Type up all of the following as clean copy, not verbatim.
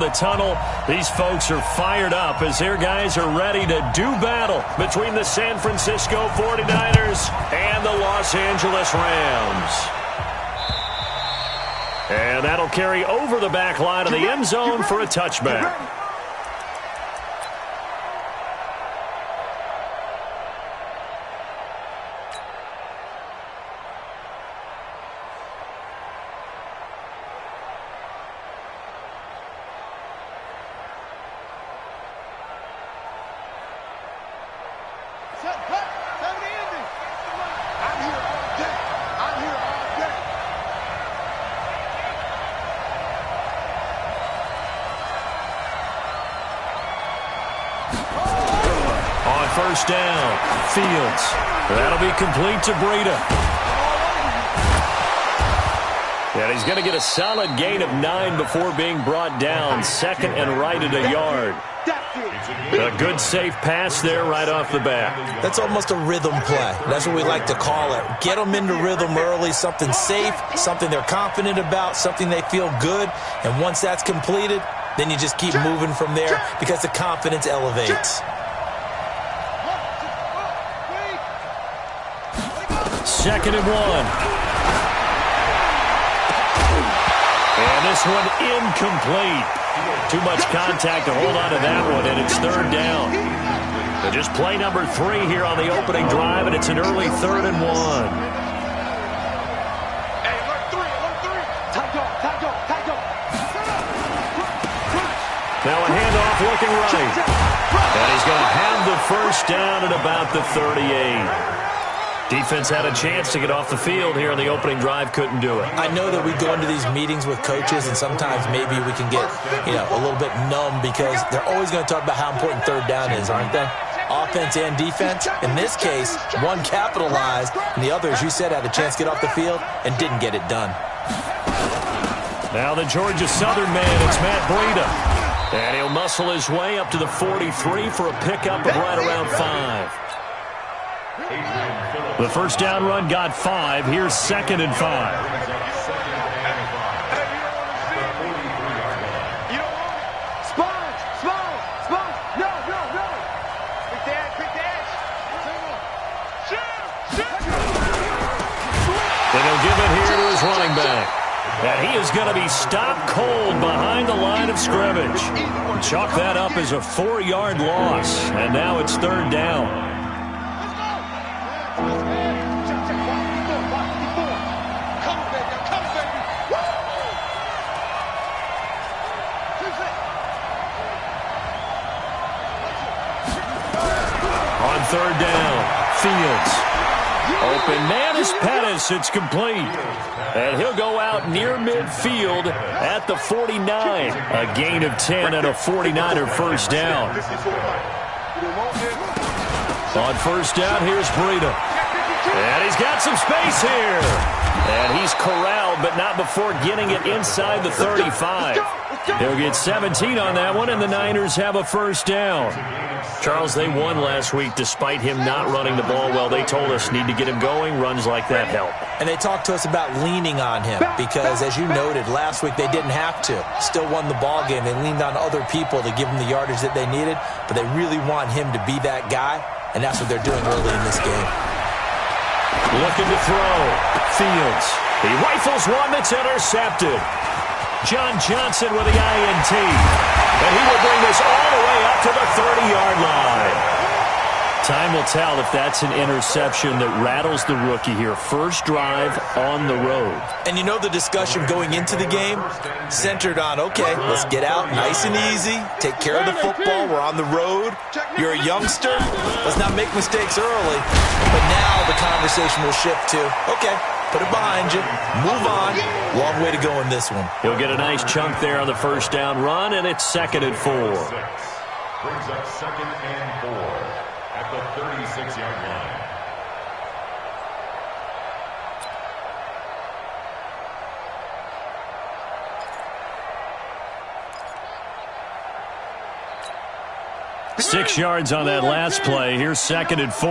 The tunnel, these folks are fired up as their guys are ready to do battle between the San Francisco 49ers and the Los Angeles Rams. And that'll carry over the back line of the end zone for a touchback. First down, Fields. That'll be complete to Breida. And he's going to get a solid gain of 9 before being brought down. Second and right at a yard. A good safe pass there right off the bat. That's almost a rhythm play. That's what we like to call it. Get them into rhythm early, something safe, something they're confident about, something they feel good. And once that's completed, then you just keep moving from there because the confidence elevates. Second and 1. And this one incomplete. Too much contact to hold on to that one, and it's third down. So just play number 3 here on the opening drive, and it's an early 3rd and 1. Now a handoff looking right. And he's going to have the first down at about the 38. Defense had a chance to get off the field here on the opening drive, couldn't do it. I know that we go into these meetings with coaches, and sometimes maybe we can get, a little bit numb because they're always going to talk about how important third down is, aren't they? Offense and defense. In this case, one capitalized, and the other, as you said, had a chance to get off the field and didn't get it done. Now the Georgia Southern man, it's Matt Breida. And he'll muscle his way up to the 43 for a pickup of right around 5. The first down run got 5. Here's 2nd and 5. And he'll give it here to his running back. And he is going to be stopped cold behind the line of scrimmage. Chalk that up as a 4-yard loss. And now it's third down. Third down, Fields. Open man is Pettis. It's complete. And he'll go out near midfield at the 49. A gain of 10 and a 49er first down. On first down, here's Breida. And he's got some space here. And he's corralled, but not before getting it inside the 35. He'll get 17 on that one, and the Niners have a first down. Charles, they won last week despite him not running the ball well. They told us need to get him going. Runs like that help. And they talked to us about leaning on him because, as you noted, last week they didn't have to. Still won the ball game. They leaned on other people to give them the yardage that they needed, but they really want him to be that guy, and that's what they're doing early in this game. Looking to throw. Fields. He rifles one that's intercepted. John Johnson with the INT. And he will bring this all the way up to the 30-yard line. Time will tell if that's an interception that rattles the rookie here. First drive on the road. And you know the discussion going into the game centered on, okay, let's get out nice and easy, take care of the football, we're on the road, you're a youngster, let's not make mistakes early. But now the conversation will shift to, okay, put it behind you, move on. Long way to go in this one. He'll get a nice chunk there on the first down run, and it's 2nd and 4. Brings up 2nd and 4 at the 36-yard line. Six yards on that last play. Here's 2nd and 4.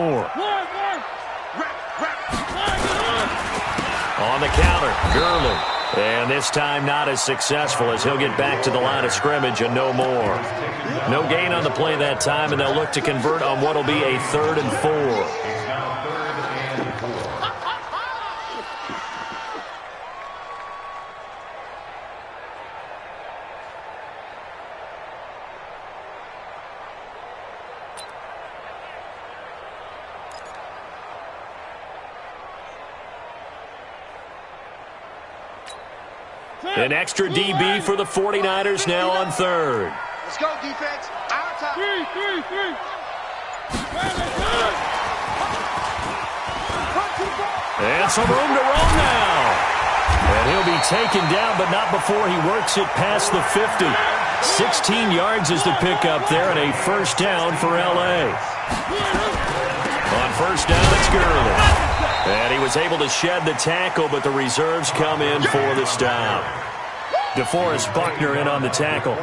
On the counter, Gurley. And this time not as successful as he'll get back to the line of scrimmage and no more. No gain on the play that time, and they'll look to convert on what will be a 3rd and 4. An extra DB for the 49ers now on 3rd. Let's go, defense. Our time. Three. And some room to roam now. And he'll be taken down, but not before he works it past the 50. 16 yards is the pickup there, and a 1st down for L.A. On 1st down, it's Gurley. And he was able to shed the tackle, but the reserves come in for the stop. DeForest Buckner in on the tackle.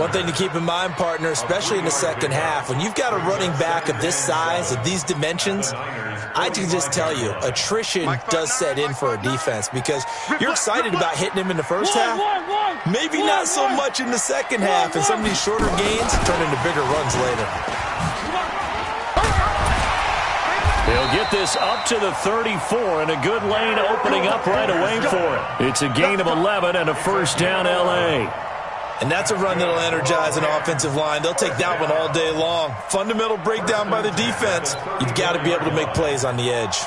One thing to keep in mind, partner, especially in the second half, when you've got a running back of this size, of these dimensions, I can just tell you, attrition does set in for a defense because you're excited about hitting him in the first half. Maybe not so much in the second half, and some of these shorter gains turn into bigger runs later. He'll get this up to the 34, and a good lane opening up right away for it. It's a gain of 11 and a 1st down L.A. And that's a run that'll energize an offensive line. They'll take that one all day long. Fundamental breakdown by the defense. You've got to be able to make plays on the edge.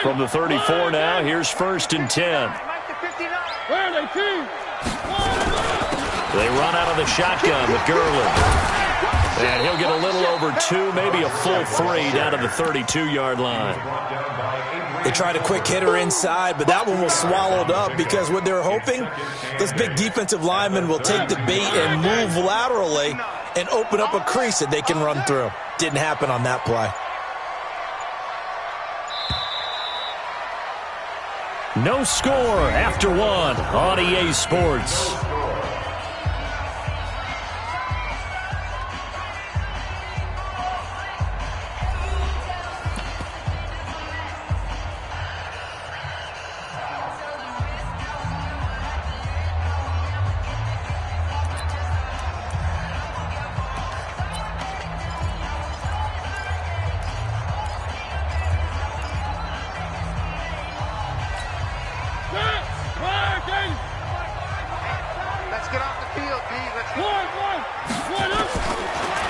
From the 34 now, here's 1st and 10. They run out of the shotgun with Gurley. And he'll get a little over 2, maybe a full 3 down to the 32-yard line. They tried a quick hitter inside, but that one was swallowed up because what they're hoping, this big defensive lineman will take the bait and move laterally and open up a crease that they can run through. Didn't happen on that play. No score after 1 on EA Sports.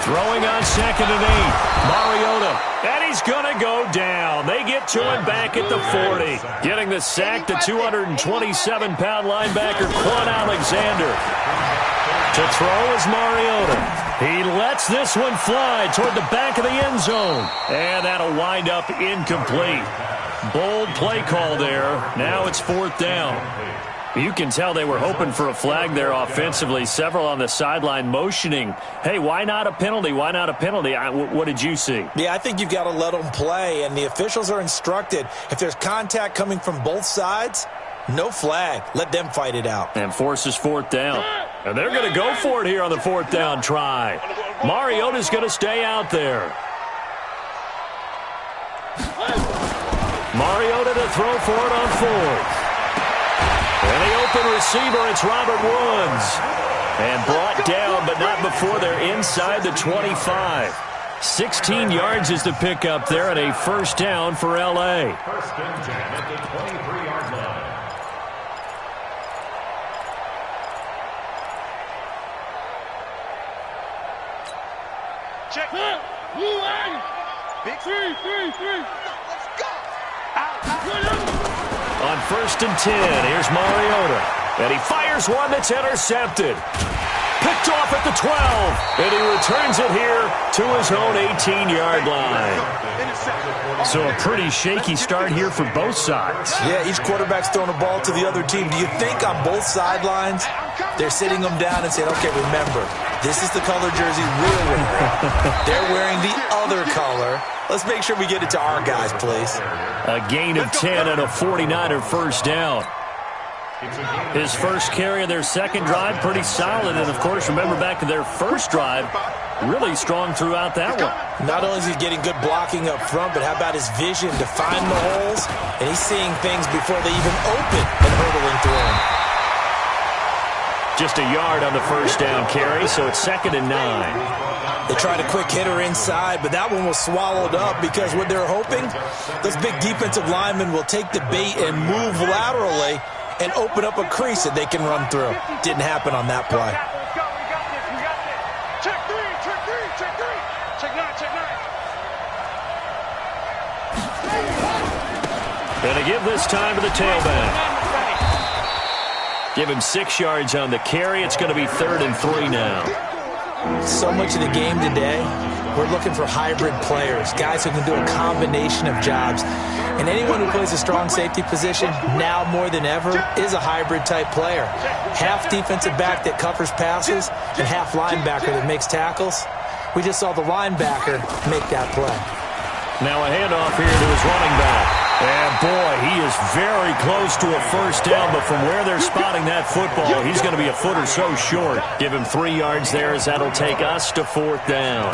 Throwing on 2nd and 8. Mariota. And he's going to go down. They get to him back at the 40. Getting the sack, the 227-pound linebacker, Quan Alexander. To throw is Mariota. He lets this one fly toward the back of the end zone. And that'll wind up incomplete. Bold play call there. Now it's 4th down. You can tell they were hoping for a flag there offensively. Several on the sideline motioning, hey, why not a penalty? Why not a penalty? What did you see? Yeah, I think you've got to let them play, and the officials are instructed. If there's contact coming from both sides, no flag. Let them fight it out. And forces 4th down. And they're going to go for it here on the 4th down try. Mariota's going to stay out there. Mariota to throw for it on 4th. And the open receiver, it's Robert Woods. And brought down, but not before they're inside the 25. 16 yards is the pickup there, and a 1st down for L.A. 1st and 10 at the 23-yard line. Check. Big 3. Let's go. Out. On 1st and 10, here's Mariota. And he fires one that's intercepted. Picked off at the 12. And he returns it here to his own 18-yard line. So a pretty shaky start here for both sides. Yeah, each quarterback's throwing the ball to the other team. Do you think on both sidelines they're sitting them down and saying, okay, remember, this is the color jersey we're wearing. They're wearing the other color. Let's make sure we get it to our guys, please. A gain of 10 and a 49er 1st down. His first carry of their second drive, pretty solid. And, of course, remember back to their first drive, really strong throughout that one. Not only is he getting good blocking up front, but how about his vision to find the holes? And he's seeing things before they even open and hurdling through them. Just a yard on the first down carry, so it's 2nd and 9. They tried a quick hitter inside, but that one was swallowed up because what they're hoping, those big defensive linemen will take the bait and move laterally and open up a crease that they can run through. Didn't happen on that play. Check three, check three, check three. Check nine, check nine. Gonna give this time to the tailback. Give him 6 yards on the carry. It's going to be 3rd and 3 now. So much of the game today, we're looking for hybrid players, guys who can do a combination of jobs. And anyone who plays a strong safety position, now more than ever, is a hybrid type player. Half defensive back that covers passes and half linebacker that makes tackles. We just saw the linebacker make that play. Now a handoff here to his running back. And boy, he is very close to a first down, but from where they're spotting that football, he's going to be a foot or so short. Give him 3 yards there as that'll take us to 4th down.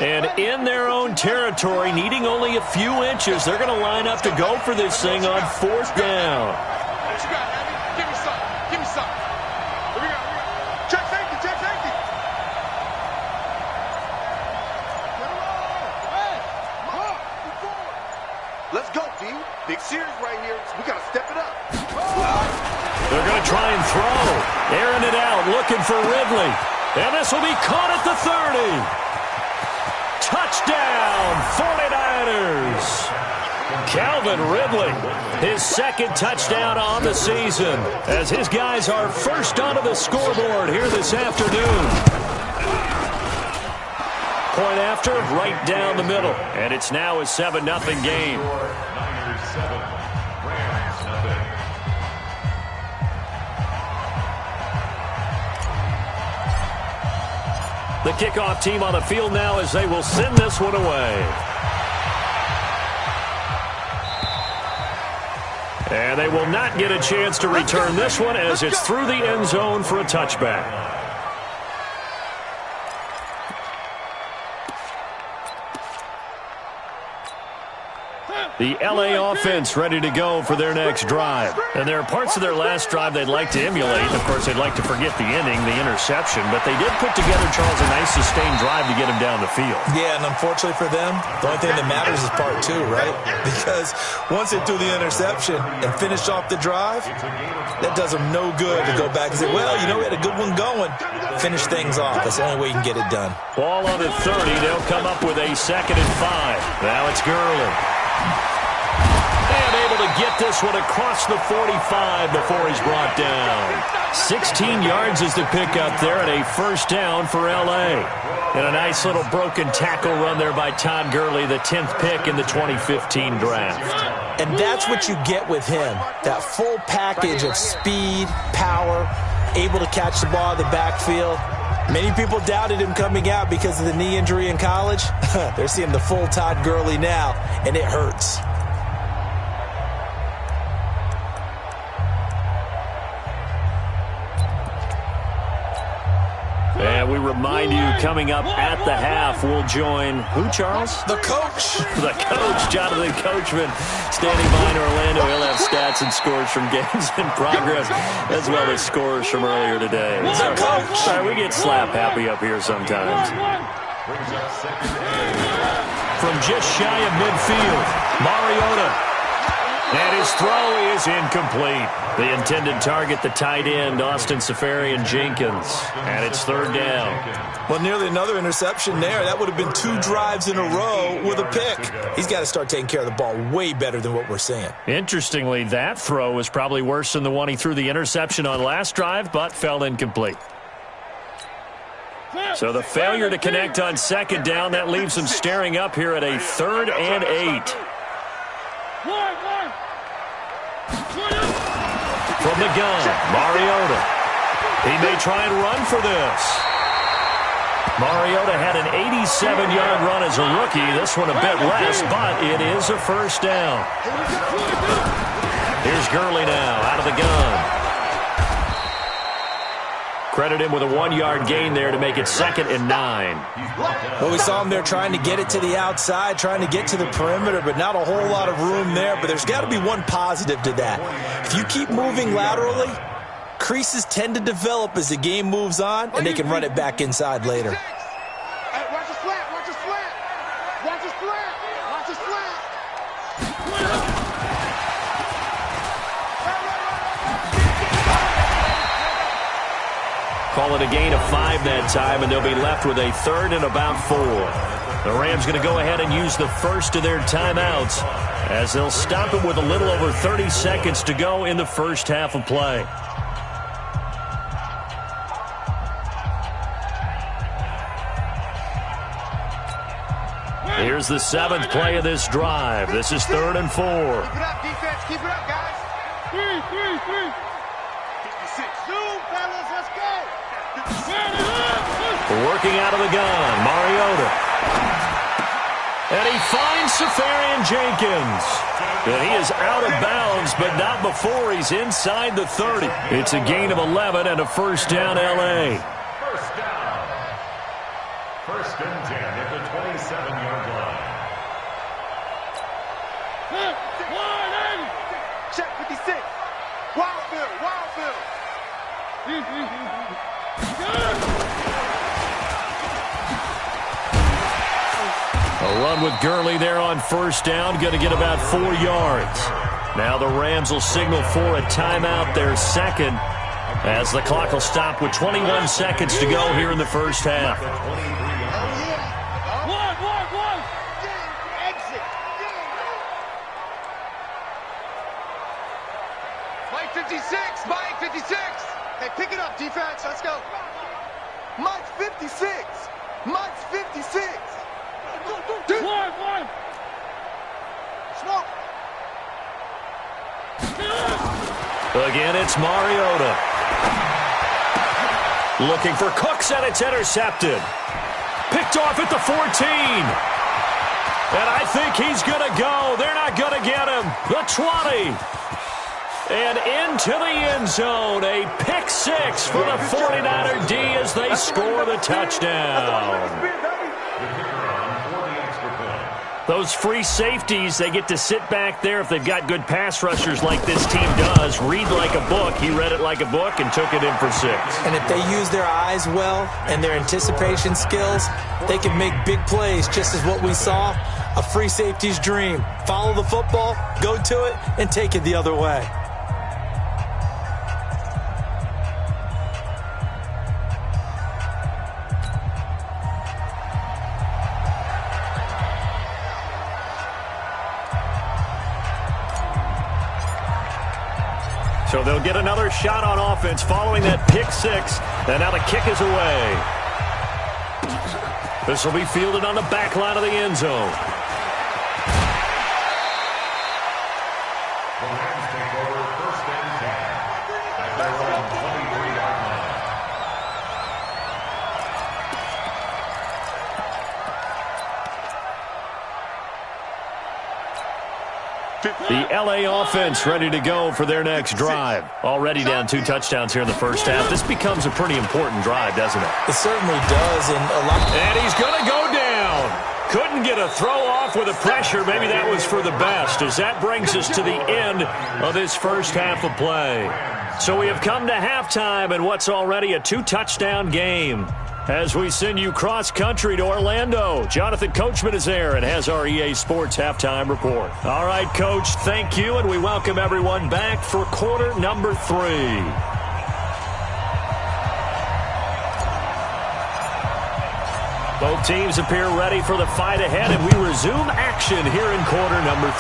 And in their own territory, needing only a few inches, they're going to line up to go for this thing on 4th down. What you got, Abby? Give me some. Give me some. Here we go. Check safety, check safety. Let's go, D. Big series right here. We got to step it up. They're going to try and throw. Airing it out, looking for Ridley. And this will be caught at the 30. Touchdown, 49ers. Calvin Ridley, his 2nd touchdown on the season, as his guys are first onto the scoreboard here this afternoon. Point after, right down the middle, and it's now a 7-0 game. Niners 7, Rams 0. The kickoff team on the field now as they will send this one away. And they will not get a chance to return this one as it's through the end zone for a touchback. The LA offense ready to go for their next drive. And there are parts of their last drive they'd like to emulate. Of course, they'd like to forget the inning, the interception. But they did put together, Charles, a nice sustained drive to get him down the field. Yeah, and unfortunately for them, the only thing that matters is part 2, right? Because once they threw the interception and finished off the drive, that does them no good to go back and say, well, you know, we had a good one going. Finish things off. That's the only way you can get it done. Ball on the 30. They'll come up with a 2nd and 5. Now it's Gurley. And able to get this one across the 45 before he's brought down. 16 yards is the pickup there and a first down for L.A. And a nice little broken tackle run there by Todd Gurley, the 10th pick in the 2015 draft. And that's what you get with him, that full package of speed, power, able to catch the ball in the backfield. Many people doubted him coming out because of the knee injury in college. They're seeing the full Todd Gurley now, and it hurts. And we remind you, coming up at the half, we'll join who, Charles? The coach. The coach, Jonathan Coachman, standing by in Orlando. He'll have stats and scores from games in progress, as well as scores from earlier today. The coach. Sorry, we get slap happy up here sometimes. From just shy of midfield, Mariota. And his throw is incomplete. The intended target, the tight end, Austin Seferian-Jenkins. And it's 3rd down. Well, nearly another interception there. That would have been 2 drives in a row with a pick. He's got to start taking care of the ball way better than what we're seeing. Interestingly, that throw was probably worse than the one he threw the interception on last drive, but fell incomplete. So the failure to connect on 2nd down, that leaves him staring up here at a 3rd and 8. From the gun, Mariota. He may try and run for this. Mariota had an 87-yard run as a rookie. This one a bit less, but it is a first down. Here's Gurley now out of the gun. Credit him with a 1-yard gain there to make it 2nd and 9. Well, we saw him there trying to get it to the outside, trying to get to the perimeter, but not a whole lot of room there. But there's got to be one positive to that. If you keep moving laterally, creases tend to develop as the game moves on, and they can run it back inside later. Hey, watch the slant, watch the slant. Watch the slant, watch the slant. Call it a gain of 5 that time, and they'll be left with a 3rd and about 4. The Rams going to go ahead and use the first of their timeouts as they'll stop it with a little over 30 seconds to go in the first half of play. Here's the 7th play of this drive. This is 3rd and 4. Keep it up, defense. Keep it up, guys. 56. Zoom, fellas. Let's go. Working out of the gun, Mariota. And he finds Safarian Jenkins. And he is out of bounds, but not before he's inside the 30. It's a gain of 11 and a first down, L.A. First down. 1st and 10 at the 27-yard line. Check 56. Wildfield, Wildfield. A run with Gurley there on first down. Going to get about 4 yards. Now the Rams will signal for a timeout, their 2nd, as the clock will stop with 21 seconds to go here in the first half. Exit. Mike 56, Mike 56. Hey, pick it up, defense. Let's go. Mike 56. Mike's 56. One. Smoke. Again, it's Mariota. Looking for Cooks, and it's intercepted. Picked off at the 14. And I think he's going to go. They're not going to get him. The 20. And into the end zone. A pick 6 for the 49er D as they score the touchdown. Those free safeties, they get to sit back there if they've got good pass rushers like this team does. Read like a book. He read it like a book and took it in for 6. And if they use their eyes well and their anticipation skills, they can make big plays, just as what we saw, a free safety's dream. Follow the football, go to it, and take it the other way. So they'll get another shot on offense following that pick 6. And now the kick is away. This will be fielded on the back line of the end zone. The Rams take over 1st and 10 at their own 23-yard line. The L.A. offense ready to go for their next drive. Already down 2 touchdowns here in the first half. This becomes a pretty important drive, doesn't it? It certainly does. And he's going to go down. Couldn't get a throw off with the pressure. Maybe that was for the best, as that brings us to the end of this first half of play. So we have come to halftime in what's already a 2-touchdown game. As we send you cross-country to Orlando, Jonathan Coachman is there and has our EA Sports halftime report. All right, Coach, thank you, and we welcome everyone back for quarter number 3. Both teams appear ready for the fight ahead, and we resume action here in quarter number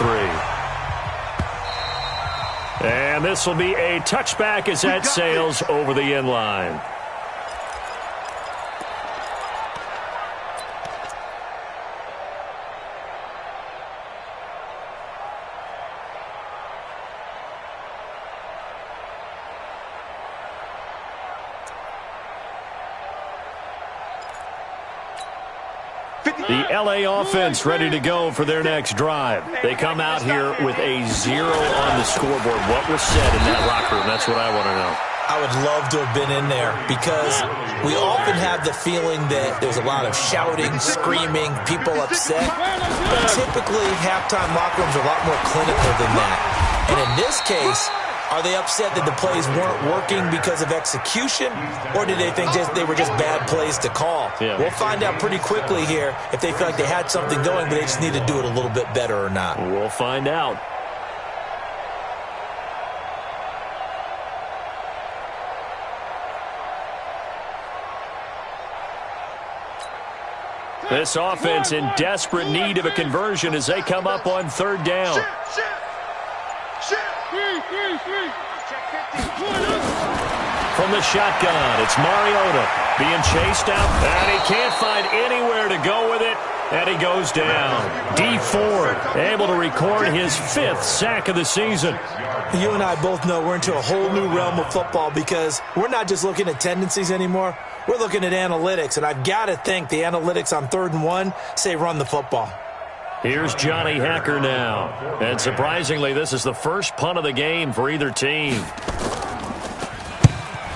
3. And this will be a touchback as that sails over the end line. The LA offense ready to go for their next drive. They come out here with a 0 on the scoreboard. What was said in that locker room? That's what I want to know. I would love to have been in there because we often have the feeling that there's a lot of shouting, screaming, people upset. But typically, halftime locker rooms are a lot more clinical than that. And in this case, are they upset that the plays weren't working because of execution, or did they think they were just bad plays to call? Yeah. We'll find out pretty quickly here if they feel like they had something going, but they just need to do it a little bit better or not. We'll find out. This offense in desperate need of a conversion as they come up on third down. From the shotgun, it's Mariota being chased out, and he can't find anywhere to go with it, and he goes down. D Ford able to record his 5th sack of the season. You and I both know we're into a whole new realm of football because we're not just looking at tendencies anymore. We're looking at analytics, and I've got to think the analytics on 3rd and 1 say run the football. Here's Johnny Hacker now. And surprisingly, this is the first punt of the game for either team.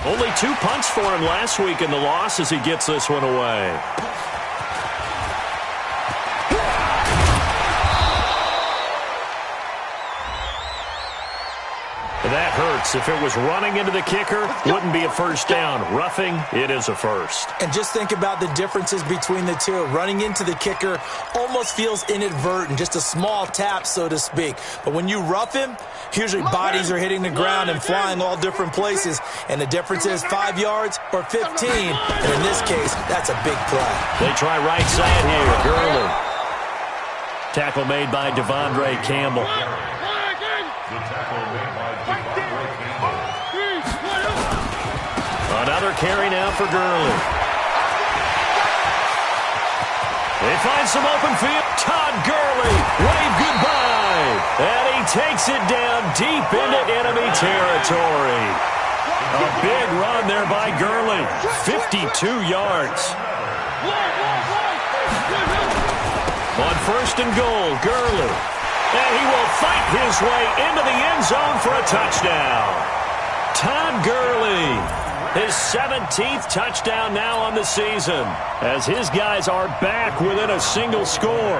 Only 2 punts for him last week in the loss as he gets this one away. That hurts. If it was running into the kicker, wouldn't be a first down. Roughing, it is a first. And just think about the differences between the two. Running into the kicker almost feels inadvertent, just a small tap, so to speak. But when you rough him, usually bodies are hitting the ground and flying all different places. And the difference is 5 yards or 15. And in this case, that's a big play. They try right side here. Gurley. Tackle made by Devondre Campbell. Another carry now for Gurley. They find some open field. Todd Gurley, wave goodbye. And he takes it down deep into enemy territory. A big run there by Gurley. 52 yards. On 1st and goal, Gurley. And he will fight his way into the end zone for a touchdown. Todd Gurley. His 17th touchdown now on the season as his guys are back within a single score.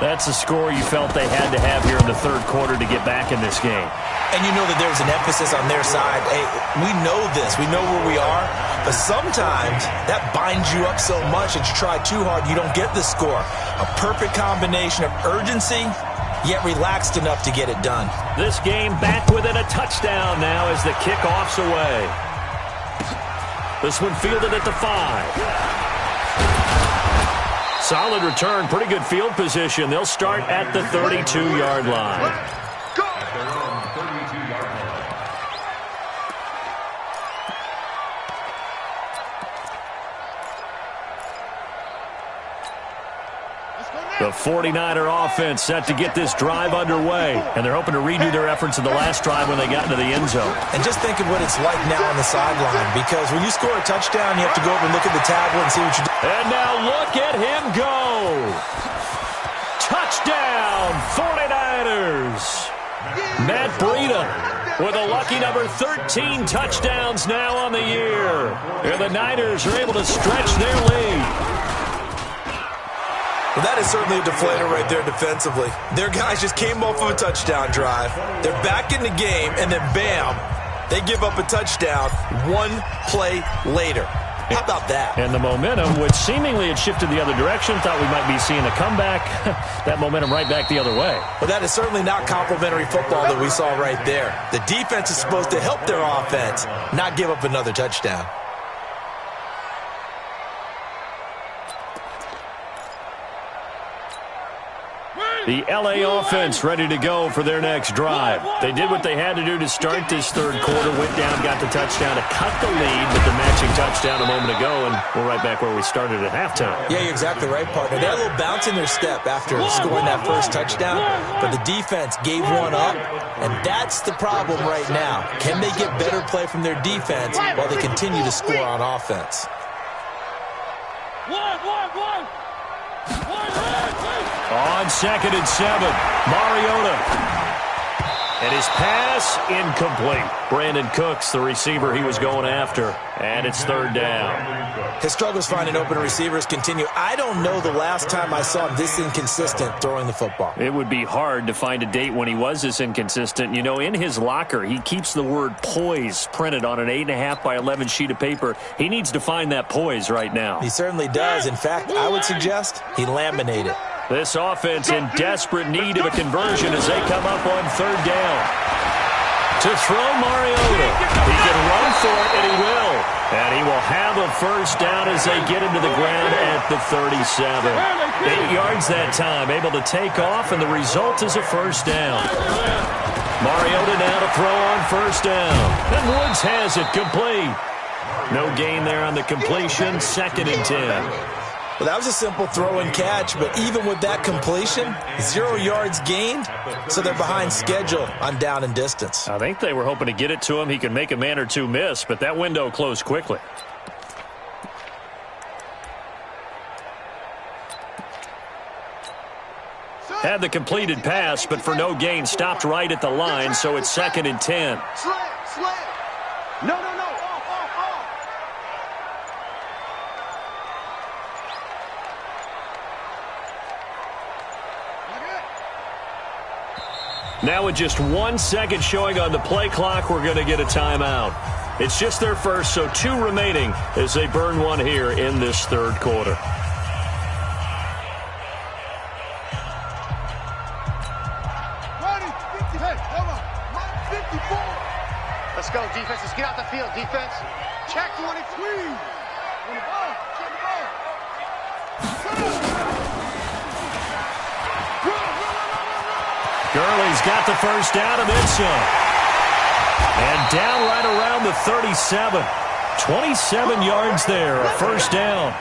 That's a score you felt they had to have here in the 3rd quarter to get back in this game. And you know that there's an emphasis on their side. Hey, we know this. We know where we are. But sometimes that binds you up so much that you try too hard, you don't get the score. A perfect combination of urgency, yet relaxed enough to get it done. This game back within a touchdown now as the kickoff's away. This one fielded at the 5. Solid return, pretty good field position. They'll start at the 32-yard line. The 49er offense set to get this drive underway, and they're hoping to redo their efforts in the last drive when they got into the end zone. And just think of what it's like now on the sideline, because when you score a touchdown, you have to go over and look at the tablet and see what you do. And now look at him go. Touchdown, 49ers. Matt Breida with a lucky number 13 touchdowns now on the year. And the Niners are able to stretch their lead. Well, that is certainly a deflator right there defensively. Their guys just came off of a touchdown drive. They're back in the game, and then bam, they give up a touchdown 1 play later. How about that? And the momentum, which seemingly had shifted the other direction, thought we might be seeing a comeback. That momentum right back the other way. Well, that is certainly not complimentary football that we saw right there. The defense is supposed to help their offense, not give up another touchdown. The LA offense ready to go for their next drive. They did what they had to do to start this 3rd quarter, went down, got the touchdown to cut the lead with the matching touchdown a moment ago, and we're right back where we started at halftime. Yeah, you're exactly right, partner. They had a little bounce in their step after scoring that first touchdown, but the defense gave one up, and that's the problem right now. Can they get better play from their defense while they continue to score on offense? On 2nd and 7, Mariota. And his pass incomplete. Brandon Cooks, the receiver he was going after. And it's 3rd down. His struggles finding open receivers continue. I don't know the last time I saw him this inconsistent throwing the football. It would be hard to find a date when he was this inconsistent. You know, in his locker, he keeps the word poise printed on an 8.5 by 11 sheet of paper. He needs to find that poise right now. He certainly does. In fact, I would suggest he laminate it. This offense in desperate need of a conversion as they come up on 3rd down. To throw Mariota. He can run for it, and he will. And he will have a 1st down as they get into the ground at the 37. 8 yards that time, able to take off, and the result is a 1st down. Mariota now to throw on 1st down. And Woods has it complete. No gain there on the completion, 2nd and 10. Well, that was a simple throw and catch, but even with that completion, 0 yards gained, so they're behind schedule on down and distance. I think they were hoping to get it to him. He could make a man or two miss, but that window closed quickly. Had the completed pass, but for no gain, stopped right at the line, so it's 2nd and 10. Slam. No. Now with just 1 second showing on the play clock, we're going to get a timeout. It's just their first, so 2 remaining as they burn one here in this 3rd quarter. Let's go, defense. Let's get out the field, defense. Check 23. On the ball. Check the ball. Gurley's got the 1st down and then some. And down right around the 37. 27 yards there, a 1st down.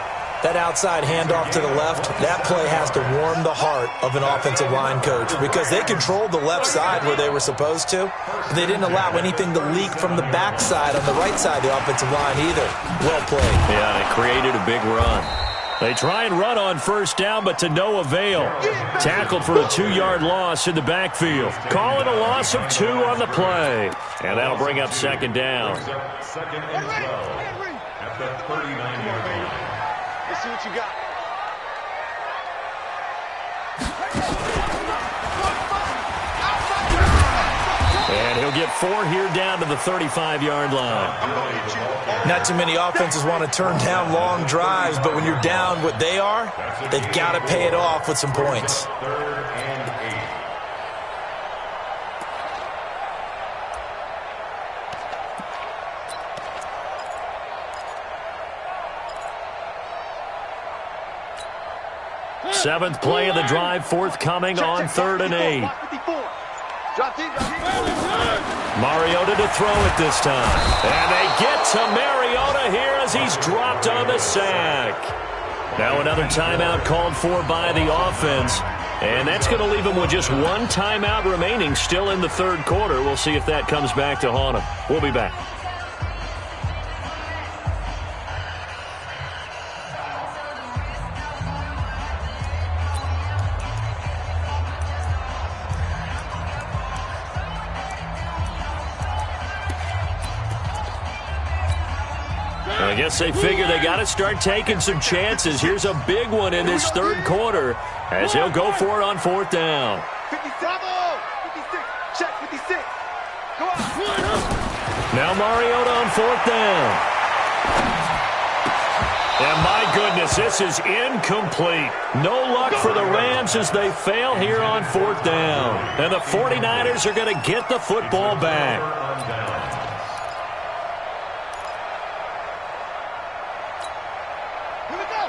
That outside handoff to the left, that play has to warm the heart of an offensive line coach because they controlled the left side where they were supposed to, but they didn't allow anything to leak from the backside on the right side of the offensive line either. Well played. Yeah, it created a big run. They try and run on 1st down, but to no avail. Tackled for a 2-yard loss in the backfield. Call it a loss of 2 on the play. And that'll bring up 2nd down. 2nd and 12 at the 39-yard line. Let's see what you got. And he'll get 4 here down to the 35-yard line. Not too many offenses want to turn down long drives, but when you're down what they are, they've got to pay it off with some points. 3rd and 8. Seventh play of the drive forthcoming on 3rd and 8. Mariota to throw it this time. And they get to Mariota here as he's dropped on the sack. Now another timeout called for by the offense. And that's going to leave him with just 1 timeout remaining still in the 3rd quarter. We'll see if that comes back to haunt him. We'll be back. I guess they figure they got to start taking some chances. Here's a big one in this 3rd quarter as he'll go for it on 4th down. 56. Check 56. Go on. Now Mariota on 4th down. And my goodness, this is incomplete. No luck for the Rams as they fail here on 4th down. And the 49ers are going to get the football back.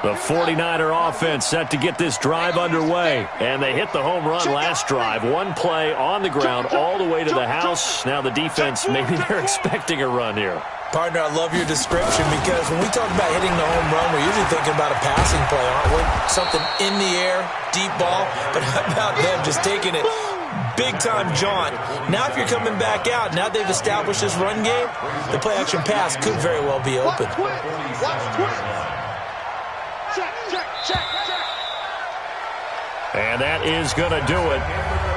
The 49er offense set to get this drive underway. And they hit the home run last drive. 1 play on the ground all the way to the house. Now the defense, maybe they're expecting a run here. Partner, I love your description because when we talk about hitting the home run, we're usually thinking about a passing play, aren't we? Something in the air, deep ball. But how about them just taking it big-time jaunt? Now if you're coming back out, now they've established this run game, the play-action pass could very well be open. And that is going to do it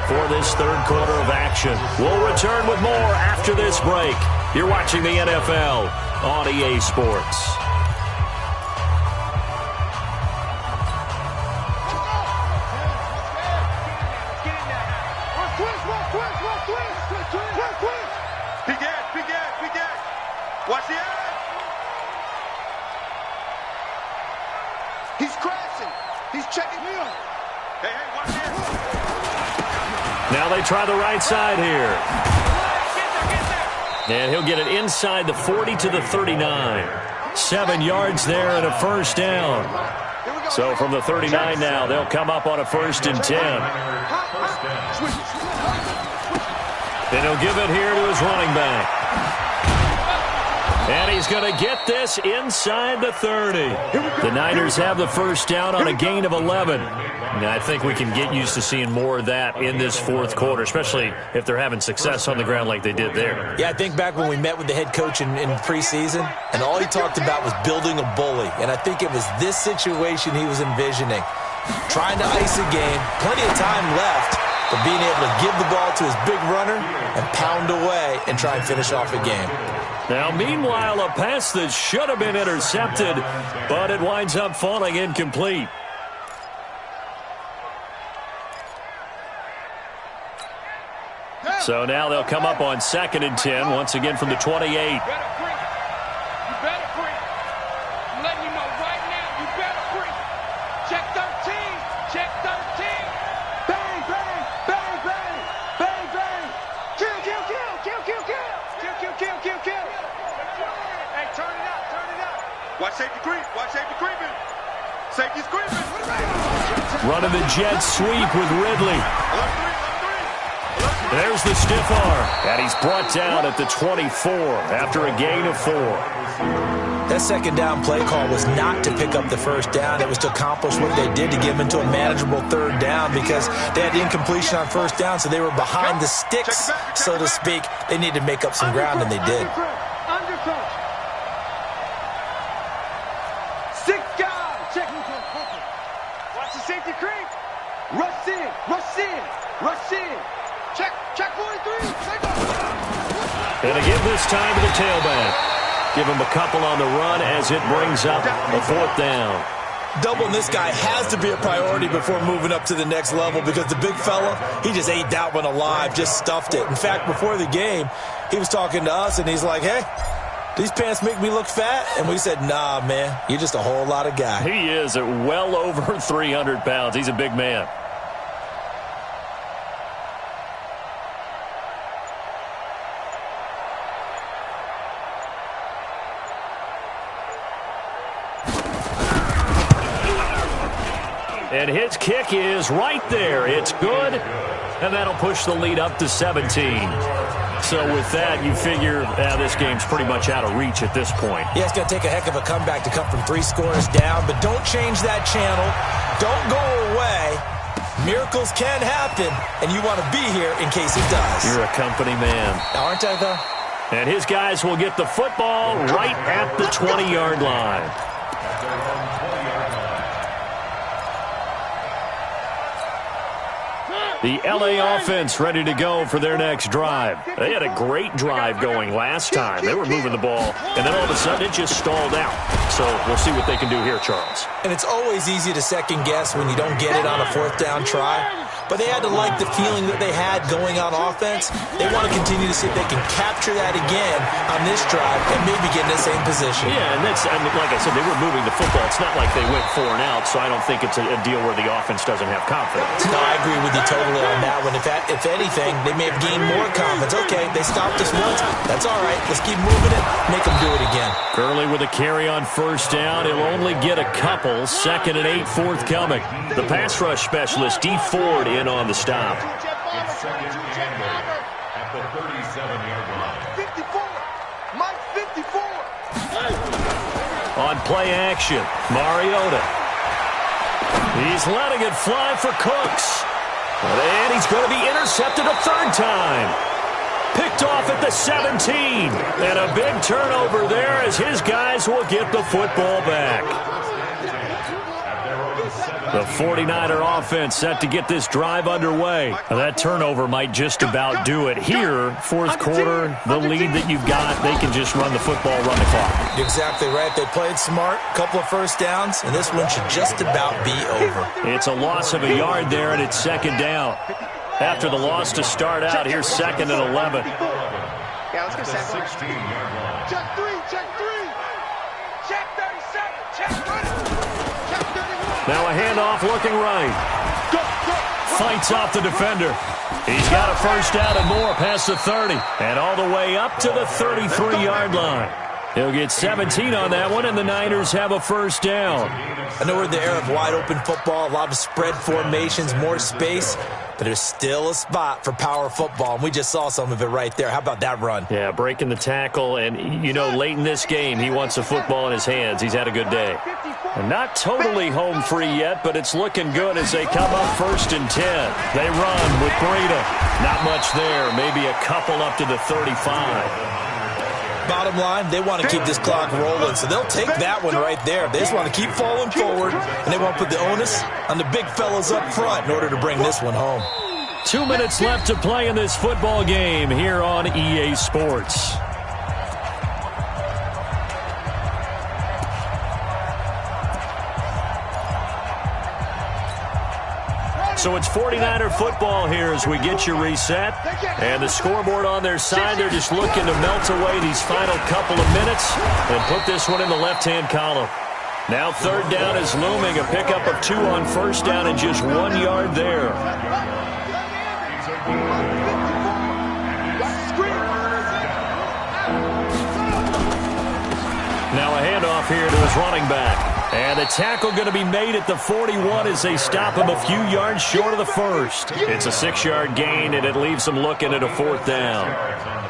for this third quarter of action. We'll return with more after this break. You're watching the NFL on EA Sports. Watch the eye. He's crashing. He's checking me out. Hey, watch this. Now they try the right side here. And he'll get it inside the 40 to the 39. 7 yards there and a first down. So from the 39 now, they'll come up on a 1st and 10. And he'll give it here to his running back. And he's going to get this inside the 30. The Niners have the first down on a gain of 11. And I think we can get used to seeing more of that in this fourth quarter, especially if they're having success on the ground like they did there. Yeah, I think back when we met with the head coach in preseason, and all he talked about was building a bully. And I think it was this situation he was envisioning. Trying to ice a game, plenty of time left, but being able to give the ball to his big runner and pound away and try and finish off a game. Now, meanwhile, a pass that should have been intercepted, but it winds up falling incomplete. So now they'll come up on 2nd and 10, once again from the 28. You better free. I'm letting you know right now, you better free. Check 13. Check 13. Bang, bang, bang, bang, bang, bang. Kill, kill, kill, kill, kill, kill. Kill, kill, kill, kill, kill. Hey, turn it out, turn it out. Watch safety creep, watch safety creeping. Safety's creeping. Running the jet sweep with Ridley. There's the stiff arm. And he's brought down at the 24 after a gain of 4. That second down play call was not to pick up the first down. It was to accomplish what they did to get them into a manageable third down because they had incompletion on first down, so they were behind the sticks, so to speak. They needed to make up some ground, and they did. Undercoach. 6 guys. Check. Watch the safety creep. Rush in, rush in, rush in. Check 43. And again this time to the tailback. Give him a couple on the run as it brings up a 4th down. Doubling this guy has to be a priority before moving up to the next level because the big fella, he just ate that one alive, just stuffed it. In fact, before the game, he was talking to us, and he's like, hey, these pants make me look fat? And we said, nah, man, you're just a whole lot of guy. He is at well over 300 pounds. He's a big man. And his kick is right there. It's good, and that'll push the lead up to 17. So with that, you figure this game's pretty much out of reach at this point. Yeah, it's going to take a heck of a comeback to come from 3 scores down, but don't change that channel. Don't go away. Miracles can happen, and you want to be here in case it does. You're a company man. Aren't I, though? And his guys will get the football right at the 20-yard line. The LA offense ready to go for their next drive. They had a great drive going last time. They were moving the ball, and then all of a sudden it just stalled out. So we'll see what they can do here, Charles. And it's always easy to second guess when you don't get it on a 4th down try. But they had to like the feeling that they had going on offense. They want to continue to see if they can capture that again on this drive and maybe get in the same position. Yeah, and that's, I mean, like I said, they were moving the football. It's not like they went 4 and out, so I don't think it's a deal where the offense doesn't have confidence. No, I agree with you totally on that one. If anything, they may have gained more confidence. Okay, they stopped us once. That's all right. Let's keep moving it. Make them do it again. Gurley with a carry on 1st down. He'll only get a couple. 2nd and 8 forthcoming. The pass rush specialist, D. Ford, in on the stop. It's 2nd and 8 at the 37-yard line. 54. Mike 54. On play action, Mariota. He's letting it fly for Cooks. And he's going to be intercepted a 3rd time. Picked off at the 17. And a big turnover there as his guys will get the football back. At their own 7 The 49er offense set to get this drive underway. That turnover might just about do it. Here, fourth quarter, the lead that you've got, they can just run the football, run the clock. You're exactly right. They played smart, couple of first downs, and this one should just about be over. It's a loss of a yard there, and it's second down. After the loss to start out, here's second and 11. Yeah, let's go 16-yard line. Check 3, check 3. Check 37, check 20. Check 31. Now a handoff looking right. Fights off the defender. He's got a first down and more past the 30. And all the way up to the 33-yard line. He'll get 17 on that one, and the Niners have a first down. I know we're in the era of wide-open football, a lot of spread formations, more space, but there's still a spot for power football, and we just saw some of it right there. How about that run? Yeah, breaking the tackle, and, you know, late in this game, he wants the football in his hands. He's had a good day. And not totally home free yet, but it's looking good as they come up first and 10. They run with Breida. Not much there, maybe a couple up to the 35. Bottom line, they want to keep this clock rolling, so they'll take that one right there. They just want to keep falling forward, and they want to put the onus on the big fellas up front in order to bring this one home. 2 minutes left to play in this football game here on EA Sports. So it's 49er football here as we get you reset. And the scoreboard on their side, they're just looking to melt away these final couple of minutes and put this one in the left-hand column. Now third down is looming, a pickup of 2 on first down and just 1 yard there. Now a handoff here to his running back. And the tackle going to be made at the 41 as they stop him a few yards short of the first. It's a 6-yard gain, and it leaves them looking at a fourth down.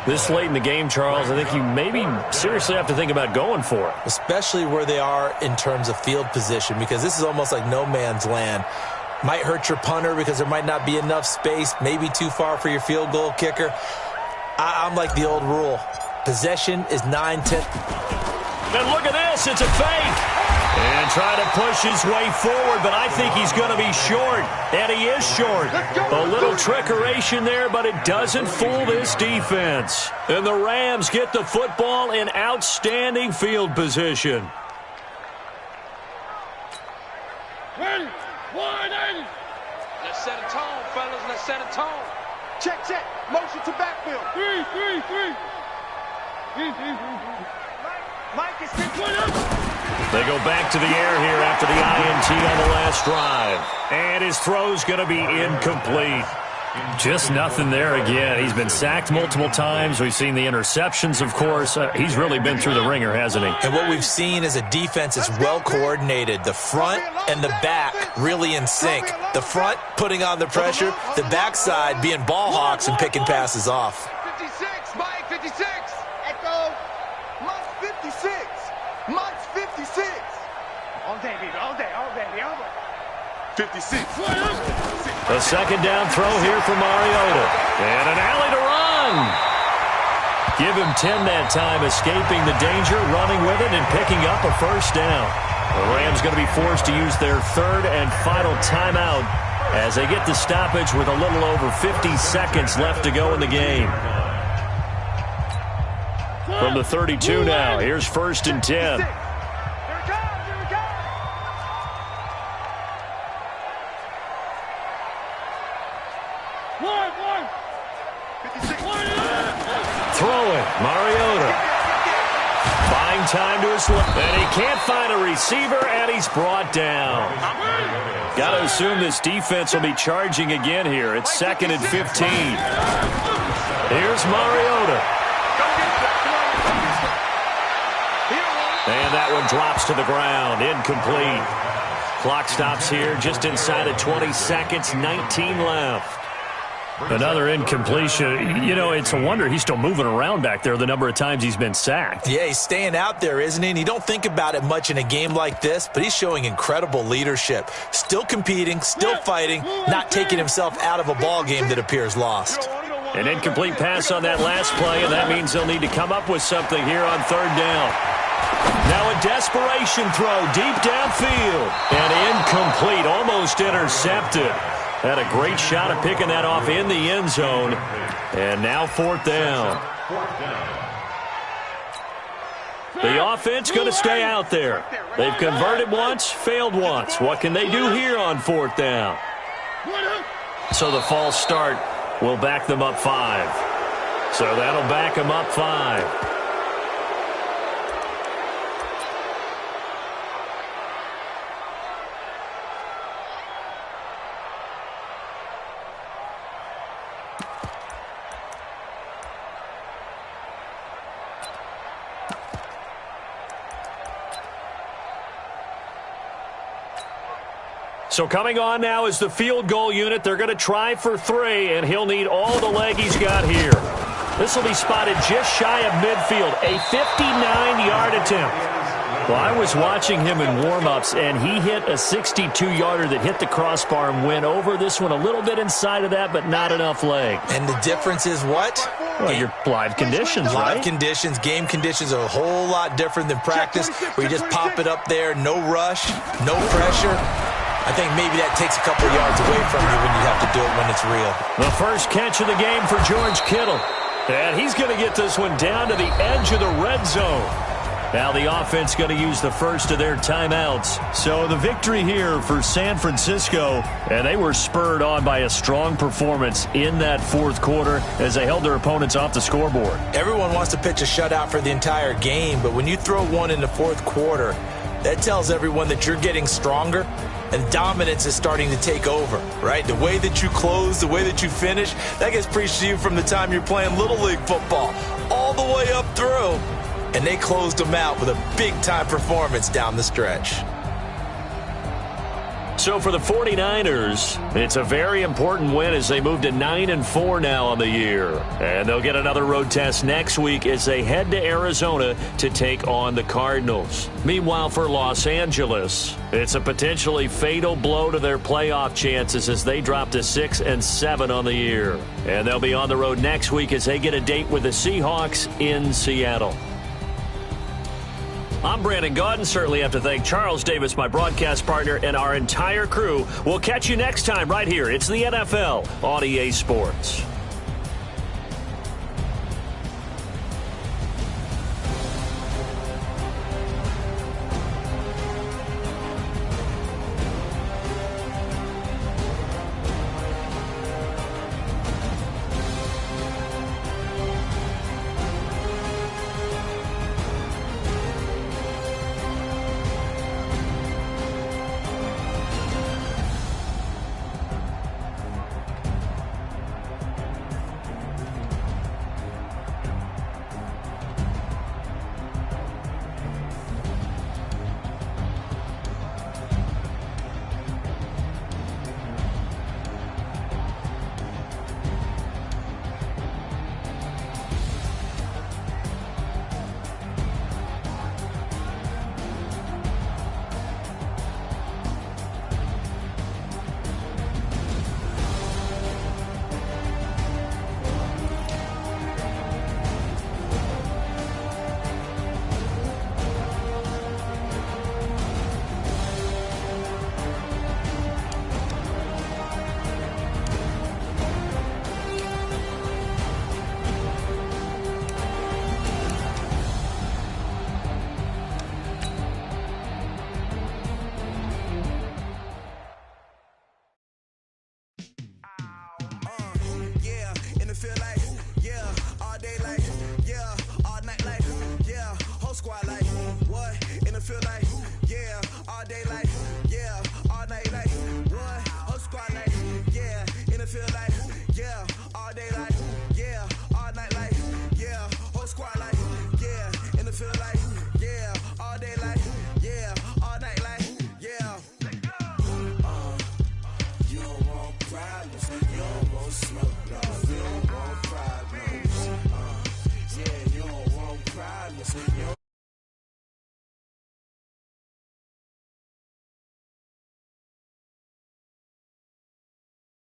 This late in the game, Charles, I think you maybe seriously have to think about going for it. Especially where they are in terms of field position, because this is almost like no man's land. Might hurt your punter because there might not be enough space, maybe too far for your field goal kicker. I'm like the old rule. Possession is 9/10. And look at this, it's a fake. And try to push his way forward, but I think he's going to be short. And he is short. A little trickeration there, but it doesn't fool this defense. And the Rams get the football in outstanding field position. Ready? 180. Let's set a tone, fellas. Let's set a tone. Check, check. Motion to backfield. 3, 3, 3. Mike is 50. They go back to the air here after the INT on the last drive. And his throw's going to be incomplete. Just nothing there again. He's been sacked multiple times. We've seen the interceptions, of course. He's really been through the ringer, hasn't he? And what we've seen is a defense that's well coordinated. The front and the back really in sync. The front putting on the pressure. The backside being ball hawks and picking passes off. 56, Mike, 56. Echo. Mike, 56. Mike's 56. All day, baby. All day, all day, all day. 56. A second down throw here for Mariota. And an alley to run. Give him 10 that time, escaping the danger, running with it, and picking up a first down. The Rams going to be forced to use their third and final timeout as they get the stoppage with a little over 50 seconds left to go in the game. From the 32 now, here's first and 10. Throwing, Mariota. Buying time to his left. And he can't find a receiver, and he's brought down. Got to assume this defense will be charging again here. It's second and 15. Here's Mariota. And that one drops to the ground. Incomplete. Clock stops here just inside of 20 seconds. 19 left. Another incompletion. You know, it's a wonder he's still moving around back there the number of times he's been sacked. Yeah, he's staying out there, isn't he? And you don't think about it much in a game like this, but he's showing incredible leadership. Still competing, still fighting, not taking himself out of a ball game that appears lost. An incomplete pass on that last play, and that means they'll need to come up with something here on third down. Now a desperation throw deep downfield. And incomplete, almost intercepted. Had a great shot at picking that off in the end zone. And now fourth down. The offense going to stay out there. They've converted once, failed once. What can they do here on fourth down? So the false start will back them up 5. So that'll back them up 5. So coming on now is the field goal unit. They're going to try for 3, and he'll need all the leg he's got here. This will be spotted just shy of midfield, a 59-yard attempt. Well, I was watching him in warm-ups, and he hit a 62-yarder that hit the crossbar and went over this one a little bit inside of that, but not enough leg. And the difference is what? Well, your live conditions, right? Live conditions, game conditions are a whole lot different than practice, where you just pop it up there, no rush, no pressure. I think maybe that takes a couple yards away from you when you have to do it when it's real. The first catch of the game for George Kittle. And he's going to get this one down to the edge of the red zone. Now the offense going to use the first of their timeouts. So the victory here for San Francisco, and they were spurred on by a strong performance in that fourth quarter as they held their opponents off the scoreboard. Everyone wants to pitch a shutout for the entire game, but when you throw one in the fourth quarter, that tells everyone that you're getting stronger and dominance is starting to take over, right? The way that you close, the way that you finish, that gets preached to you from the time you're playing Little League football all the way up through. And they closed them out with a big-time performance down the stretch. So for the 49ers, it's a very important win as they move to 9-4 now on the year. And they'll get another road test next week as they head to Arizona to take on the Cardinals. Meanwhile, for Los Angeles, it's a potentially fatal blow to their playoff chances as they drop to 6-7 on the year. And they'll be on the road next week as they get a date with the Seahawks in Seattle. I'm Brandon Gaudin. Certainly have to thank Charles Davis, my broadcast partner, and our entire crew. We'll catch you next time right here. It's the NFL on EA Sports.